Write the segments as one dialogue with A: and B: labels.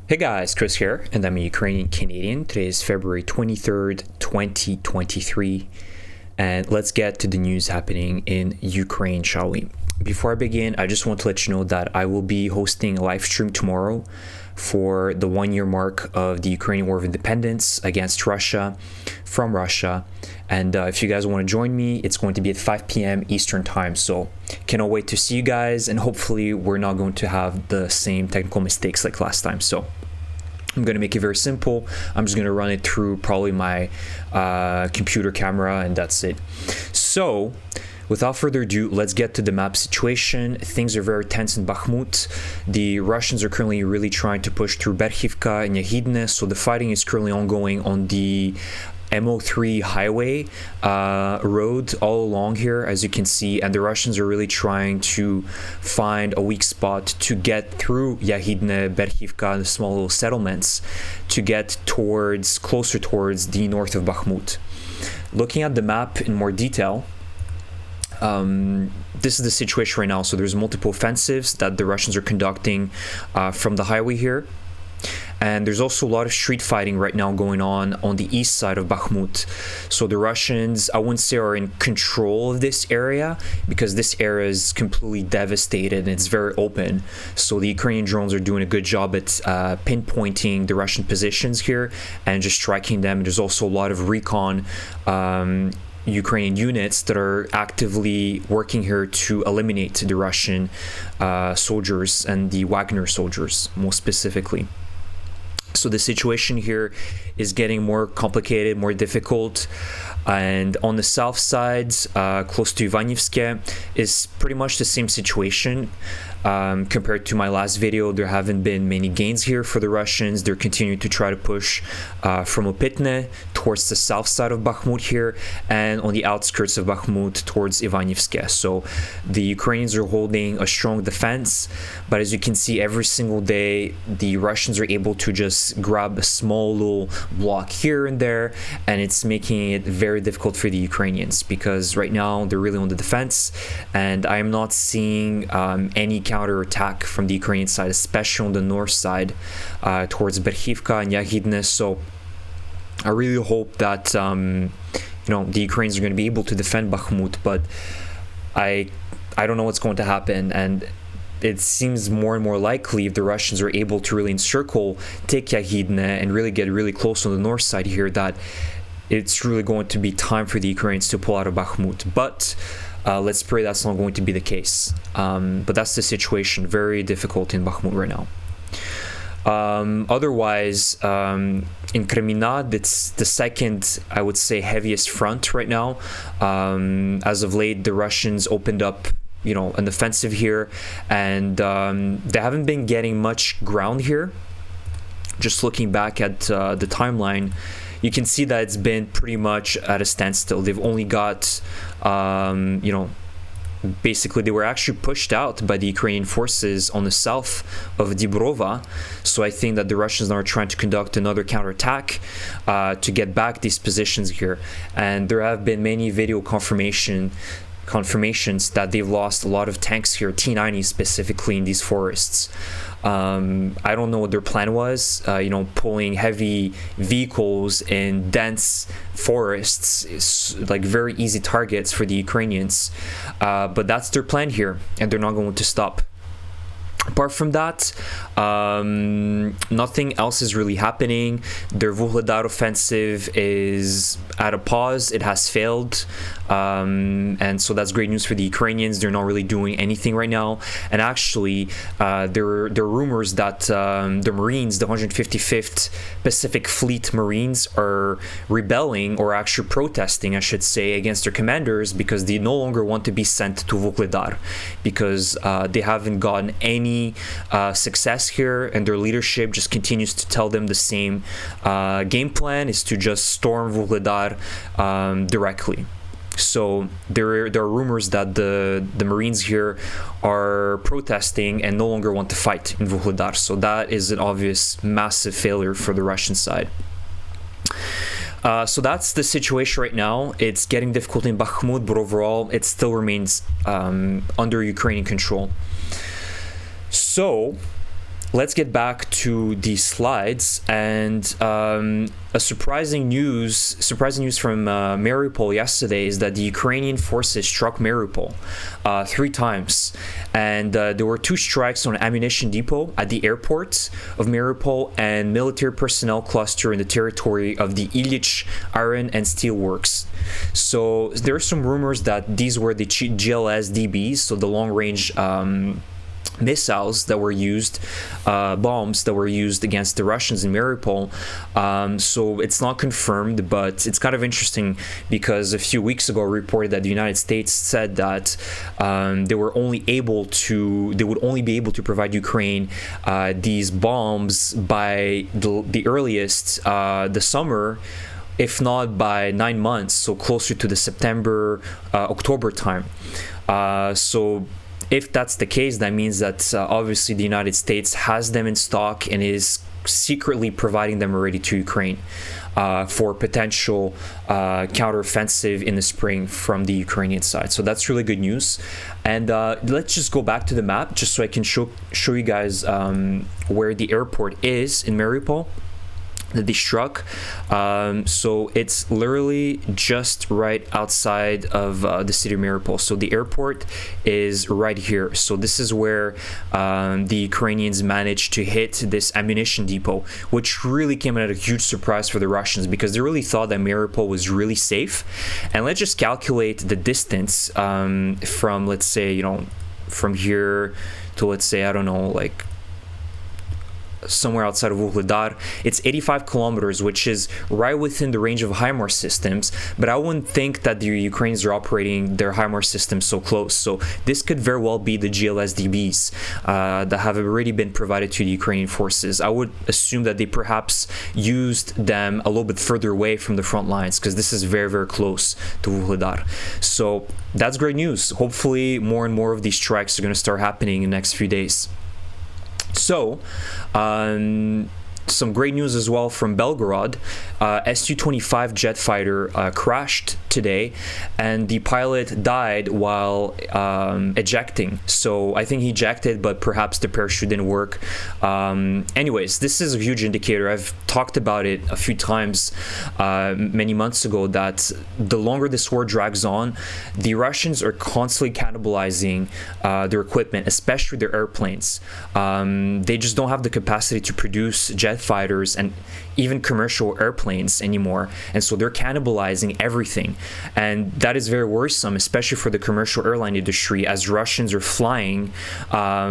A: Hey guys, Chris here, and I'm a Ukrainian Canadian. Today is February 23rd, 2023, and let's get to the news happening in Ukraine, shall we? Before I begin, I just want to let you know that I will be hosting a live stream tomorrow for the 1-year mark of the Ukrainian War of Independence against Russia, from Russia. And if you guys want to join me, it's going to be at 5 p.m. Eastern time. So cannot wait to see you guys, and hopefully we're not going to have the same technical mistakes like last time. So I'm going to make it very simple. I'm just going to run it through probably my computer camera, and that's it. So without further ado, let's get to the map situation. Things are very tense in Bakhmut. The Russians are currently really trying to push through Berkhivka and Yahidne, so the fighting is currently ongoing on the MO3 highway road all along here, as you can see, and the Russians are really trying to find a weak spot to get through Yahidne, Berkhivka, the small little settlements, to get closer towards the north of Bakhmut. Looking at the map in more detail, this is the situation right now. So there's multiple offensives that the Russians are conducting from the highway here. And there's also a lot of street fighting right now going on the east side of Bakhmut. So the Russians, I wouldn't say are in control of this area, because this area is completely devastated and it's very open. So the Ukrainian drones are doing a good job at pinpointing the Russian positions here and just striking them. There's also a lot of recon Ukrainian units that are actively working here to eliminate the Russian soldiers and the Wagner soldiers, most specifically. So the situation here is getting more complicated, more difficult. And on the south side, close to Ivanivske, is pretty much the same situation. Compared to my last video, there haven't been many gains here for the Russians. They're continuing to try to push from Opitne towards the south side of Bakhmut here, and on the outskirts of Bakhmut towards Ivanivske. So the Ukrainians are holding a strong defense, but as you can see, every single day the Russians are able to just grab a small little block here and there, and it's making it very difficult for the Ukrainians, because right now they're really on the defense, and I am not seeing any counter-attack from the Ukrainian side, especially on the north side towards Berkhivka and Yahidne. So I really hope that the Ukrainians are going to be able to defend Bakhmut, but I don't know what's going to happen, and it seems more and more likely, if the Russians are able to really encircle, take Yahidne, and really get really close on the north side here, that it's really going to be time for the Ukrainians to pull out of Bakhmut. But let's pray that's not going to be the case. But that's the situation. Very difficult in Bakhmut right now. Otherwise, in Kreminna, it's the second, I would say, heaviest front right now. As of late, the Russians opened up an offensive here, and they haven't been getting much ground here. Just looking back at the timeline, you can see that it's been pretty much at a standstill. They've only got, basically they were actually pushed out by the Ukrainian forces on the south of Dibrova. So I think that the Russians now are trying to conduct another counterattack to get back these positions here. And there have been many video confirmations that they've lost a lot of tanks here, T-90 specifically, in these forests. I don't know what their plan was, pulling heavy vehicles in dense forests is like very easy targets for the Ukrainians, but that's their plan here, and they're not going to stop. Apart from that, nothing else is really happening. Their Vuhledar offensive is at a pause. It has failed. And so that's great news for the Ukrainians. They're not really doing anything right now. And actually, there are rumors that the Marines, the 155th Pacific Fleet Marines, are rebelling, or actually protesting, I should say, against their commanders, because they no longer want to be sent to Vuhledar, because they haven't gotten any success here, and their leadership just continues to tell them the same game plan is to just storm Vuhledar directly. So there are rumors that the Marines here are protesting and no longer want to fight in Vuhledar. So that is an obvious massive failure for the Russian side. So that's the situation right now. It's getting difficult in Bakhmut, but overall it still remains under Ukrainian control. So let's get back to the slides, and a surprising news from Mariupol yesterday is that the Ukrainian forces struck Mariupol 3 times, and there were 2 strikes on an ammunition depot at the airport of Mariupol and military personnel cluster in the territory of the Ilyich Iron and Steel Works. So there are some rumors that these were the GLSDBs, so the long-range missiles that were used, bombs that were used against the Russians in Mariupol. So it's not confirmed, but it's kind of interesting because a few weeks ago reported that the United States said that they would only be able to provide Ukraine these bombs by the earliest, the summer, if not by 9 months, so closer to the September, October time. So if that's the case, that means that obviously the United States has them in stock and is secretly providing them already to Ukraine for potential counteroffensive in the spring from the Ukrainian side. So that's really good news. And let's just go back to the map just so I can show you guys where the airport is in Mariupol that they struck. So it's literally just right outside of the city of Mariupol. So the airport is right here. So this is where the Ukrainians managed to hit this ammunition depot, which really came at a huge surprise for the Russians because they really thought that Mariupol was really safe. And let's just calculate the distance from, let's say, from here to, let's say, I don't know, like somewhere outside of Vuhledar. It's 85 kilometers, which is right within the range of HIMARS systems, but I wouldn't think that the Ukrainians are operating their HIMARS systems so close. So this could very well be the GLSDBs that have already been provided to the Ukrainian forces. I would assume that they perhaps used them a little bit further away from the front lines because this is very, very close to Vuhledar. So that's great news. Hopefully more and more of these strikes are going to start happening in the next few days. So, some great news as well from Belgorod. Su-25 jet fighter crashed today, and the pilot died while ejecting. So I think he ejected, but perhaps the parachute didn't work. Anyways, this is a huge indicator. I've talked about it a few times many months ago that the longer this war drags on, the Russians are constantly cannibalizing their equipment, especially their airplanes. They just don't have the capacity to produce jet fighters and even commercial airplanes anymore, and so they're cannibalizing everything, and that is very worrisome, especially for the commercial airline industry, as Russians are flying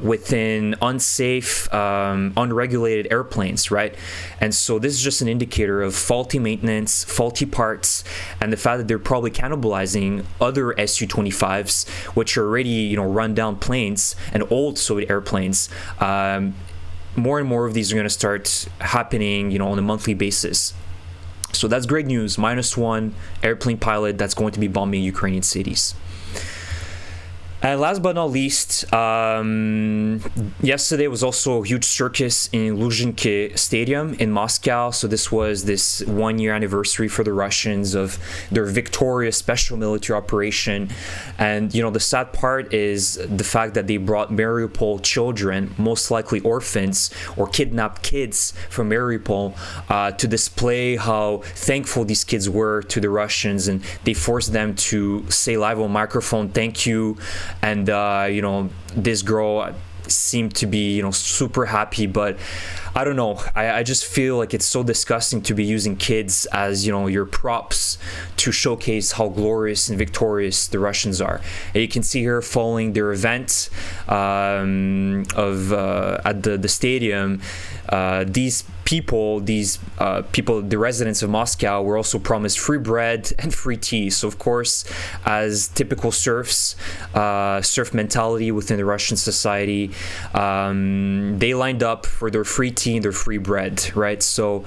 A: within unsafe, unregulated airplanes, right? And so this is just an indicator of faulty maintenance, faulty parts, and the fact that they're probably cannibalizing other Su-25s, which are already run down planes and old Soviet airplanes. More and more of these are going to start happening, on a monthly basis. So that's great news. -1 airplane pilot that's going to be bombing Ukrainian cities. And last but not least, yesterday was also a huge circus in Luzhniki Stadium in Moscow. So this was this 1-year anniversary for the Russians of their victorious special military operation. And, the sad part is the fact that they brought Mariupol children, most likely orphans or kidnapped kids from Mariupol, to display how thankful these kids were to the Russians. And they forced them to say live on microphone, "Thank you." And this girl seemed to be super happy, but I don't know, I just feel like it's so disgusting to be using kids as your props to showcase how glorious and victorious the Russians are. And you can see here following their event at the stadium, these people, the residents of Moscow, were also promised free bread and free tea. So of course, as typical serfs, serf mentality within the Russian society, they lined up for their free tea and their free bread, right? So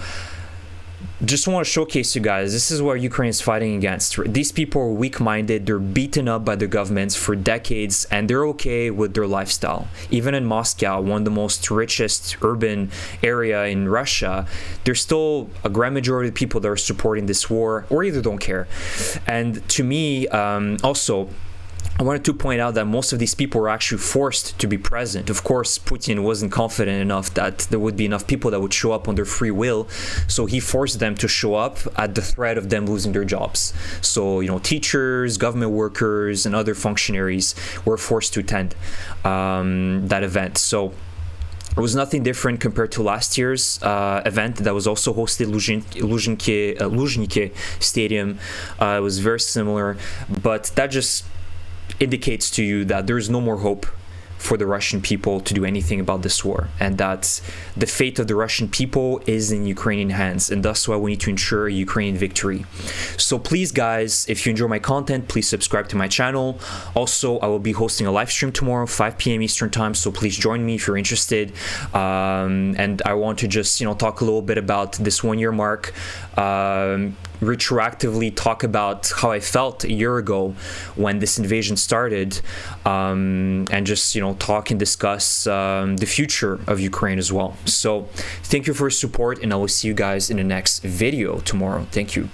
A: just want to showcase you guys, this is what Ukraine is fighting against. These people are weak-minded, they're beaten up by the governments for decades, and they're okay with their lifestyle. Even in Moscow, one of the most richest urban area in Russia, there's still a grand majority of people that are supporting this war, or either don't care. And to me, also, I wanted to point out that most of these people were actually forced to be present. Of course, Putin wasn't confident enough that there would be enough people that would show up on their free will, so he forced them to show up at the threat of them losing their jobs. So, you know, teachers, government workers, and other functionaries were forced to attend that event. So it was nothing different compared to last year's event that was also hosted at Luzhniki Stadium. It was very similar, but that just indicates to you that there is no more hope for the Russian people to do anything about this war, and that the fate of the Russian people is in Ukrainian hands, and that's why we need to ensure a Ukrainian victory. So please, guys, if you enjoy my content, please subscribe to my channel. Also, I will be hosting a live stream tomorrow, 5 p.m. Eastern time, so please join me if you're interested. And I want to just, you know, talk a little bit about this 1 year mark, retroactively talk about how I felt a year ago when this invasion started, and just, you know, talk and discuss the future of Ukraine as well. So thank you for your support, and I will see you guys in the next video tomorrow. Thank you.